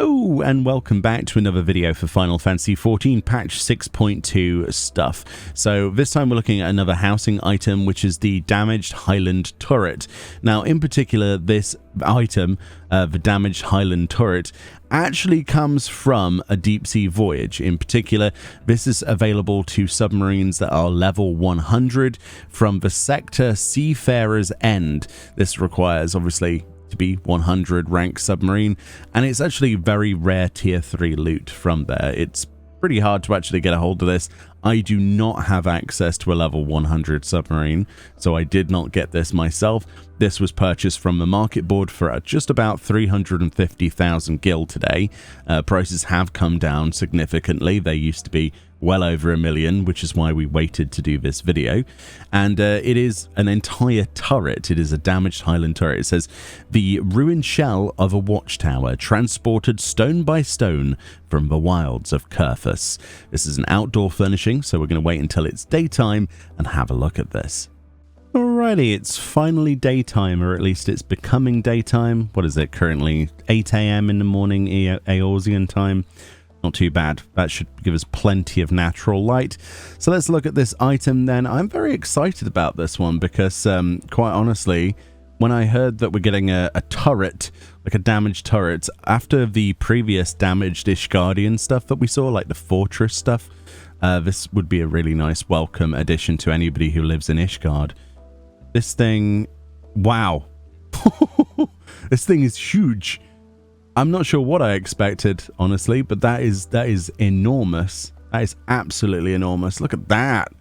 Hello and welcome back to another video for Final Fantasy XIV patch 6.2 stuff. So this time we're looking at another housing item, which is the damaged Highland turret. Now in particular, this item, the damaged Highland turret, actually comes from a deep sea voyage. In particular, this is available to submarines that are level 100 from the sector Seafarer's End. This requires obviously to be 100 rank submarine, and it's actually very rare tier 3 loot from there. It's pretty hard to actually get a hold of this. I do not have access to a level 100 submarine, so I did not get this myself. This was purchased from the market board for just about 350,000 gil today. Prices have come down significantly. They used to be well over 1 million, which is why we waited to do this video. And it is an entire turret. It is a damaged Highland turret. It says, the ruined shell of a watchtower transported stone by stone from the wilds of Kurthus. This is an outdoor furnishing, so we're going to wait until it's daytime and have a look at this. Alrighty, it's finally daytime, or at least it's becoming daytime. What is it currently? 8 AM in the morning, Eorzean time. Not too bad. That should give us plenty of natural light. So let's look at this item then. I'm very excited about this one because, quite honestly, when I heard that we're getting a turret, like a damaged turret, after the previous damaged Ishgardian stuff that we saw, like the fortress stuff, this would be a really nice welcome addition to anybody who lives in Ishgard. This thing, wow. This thing is huge. I'm not sure what I expected, honestly, but that is enormous. That is absolutely enormous. Look at that.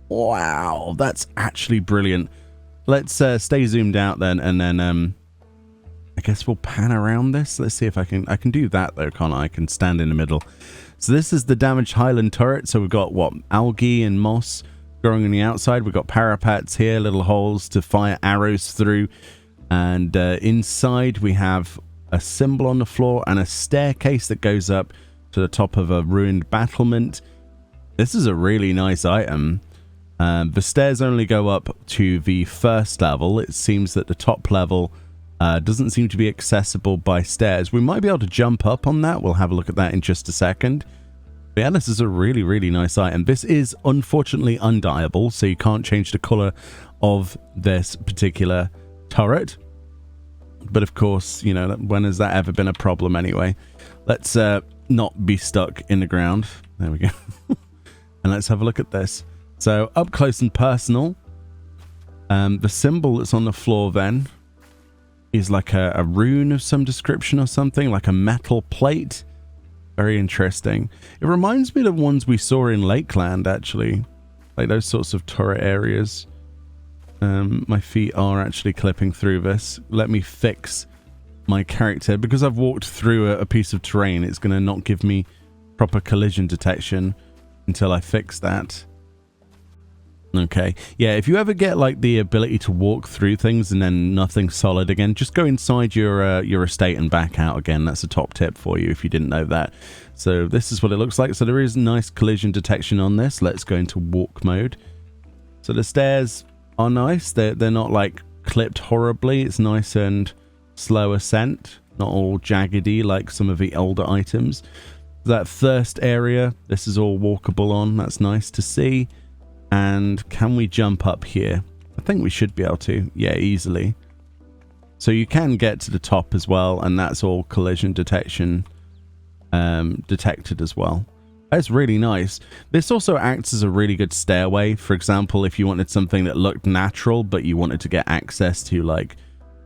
Wow, that's actually brilliant. Let's stay zoomed out then, and then I guess we'll pan around this. Let's see if I can do that though, can't I? I can stand in the middle. So this is the damaged Highland turret. So we've got what, algae and moss growing on the outside. We've got parapets here, little holes to fire arrows through, and inside we have a symbol on the floor and a staircase that goes up to the top of a ruined battlement. This is a really nice item. The stairs only go up to the first level. It seems that the top level doesn't seem to be accessible by stairs. We might be able to jump up on that. We'll have a look at that in just a second. But yeah, this is a really, really nice item. This is unfortunately undyeable, so you can't change the color of this particular turret. But of course, you know, when has that ever been a problem anyway? Let's not be stuck in the ground. There we go. And let's have a look at this. So up close and personal, the symbol that's on the floor then is like a rune of some description or something, like a metal plate. Very interesting. It reminds me of the ones we saw in Lakeland, actually, like those sorts of turret areas. My feet are actually clipping through this. Let me fix my character. Because I've walked through a piece of terrain, it's going to not give me proper collision detection until I fix that. Okay. Yeah, if you ever get like the ability to walk through things and then nothing solid again, just go inside your estate and back out again. That's a top tip for you if you didn't know that. So this is what it looks like. So there is nice collision detection on this. Let's go into walk mode. So the stairs are nice. They're not like clipped horribly. It's nice and slow ascent, not all jaggedy like some of the older items. That thirst area, this is all walkable on. That's nice to see. And can we jump up here? I think we should be able to. Yeah, easily. So you can get to the top as well, and that's all collision detection detected as well. That's really nice. This also acts as a really good stairway. For example, if you wanted something that looked natural, but you wanted to get access to like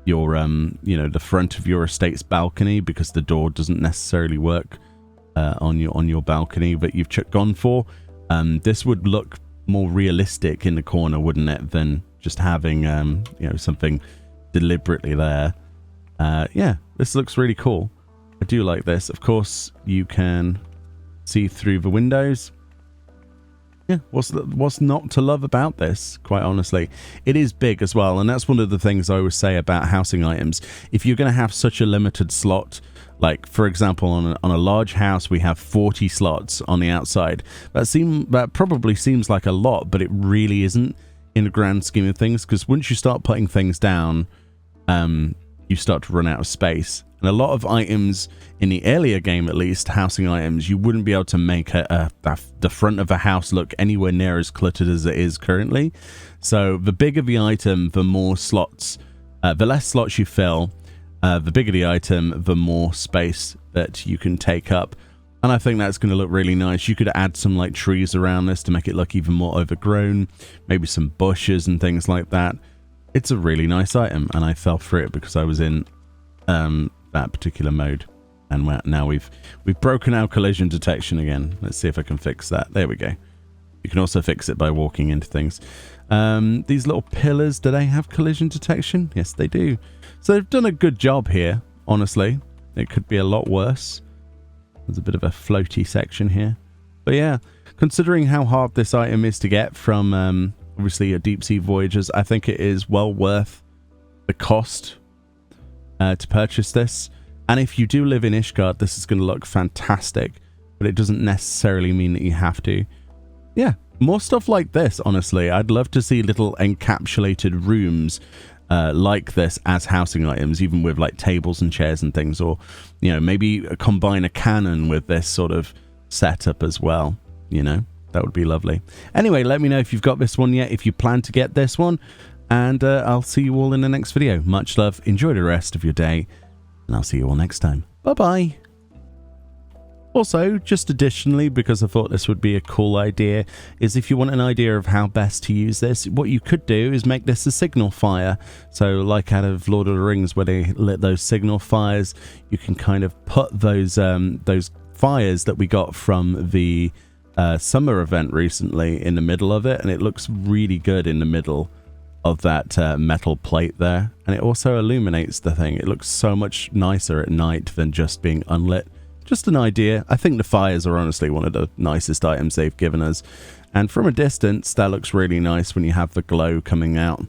your, you know, the front of your estate's balcony, because the door doesn't necessarily work on your balcony that you've gone for. This would look more realistic in the corner, wouldn't it, than just having, you know, something deliberately there. Yeah, this looks really cool. I do like this. Of course, you can see through the windows. Yeah, what's not to love about this, quite honestly? It is big as well, and that's one of the things I always say about housing items. If you're going to have such a limited slot, like for example on a large house we have 40 slots on the outside, that probably seems like a lot, but it really isn't in the grand scheme of things, because once you start putting things down, you start to run out of space. And a lot of items in the earlier game, at least, housing items, you wouldn't be able to make the front of a house look anywhere near as cluttered as it is currently. So the bigger the item, the more slots, the less slots you fill, the bigger the item, the more space that you can take up. And I think that's going to look really nice. You could add some like trees around this to make it look even more overgrown, maybe some bushes and things like that. It's a really nice item, and I fell for it because I was in that particular mode. And now we've broken our collision detection again. Let's see if I can fix that. There we go. You can also fix it by walking into things. These little pillars, do they have collision detection? Yes, they do. So they've done a good job here, honestly. It could be a lot worse. There's a bit of a floaty section here. But yeah, considering how hard this item is to get from obviously a deep sea voyagers, I think it is well worth the cost to purchase this. And if you do live in Ishgard, this is going to look fantastic, but it doesn't necessarily mean that you have to. Yeah, more stuff like this, honestly. I'd love to see little encapsulated rooms like this as housing items, even with like tables and chairs and things, or, you know, maybe combine a cannon with this sort of setup as well, you know. That would be lovely. Anyway, let me know if you've got this one yet, if you plan to get this one, and I'll see you all in the next video. Much love, enjoy the rest of your day, and I'll see you all next time. Bye-bye. Also, just additionally, because I thought this would be a cool idea, is if you want an idea of how best to use this, what you could do is make this a signal fire. So like out of Lord of the Rings, where they lit those signal fires, you can kind of put those fires that we got from the summer event recently in the middle of it, and it looks really good in the middle of that metal plate there. And it also illuminates the thing. It looks so much nicer at night than just being unlit. Just an idea. I think the fires are honestly one of the nicest items they've given us. And from a distance, that looks really nice when you have the glow coming out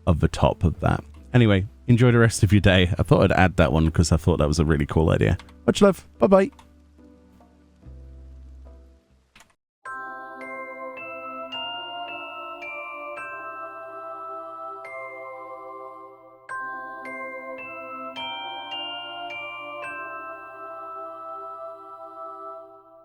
of the top of that. Anyway, enjoy the rest of your day. I thought I'd add that one because I thought that was a really cool idea. Much love. Bye-bye.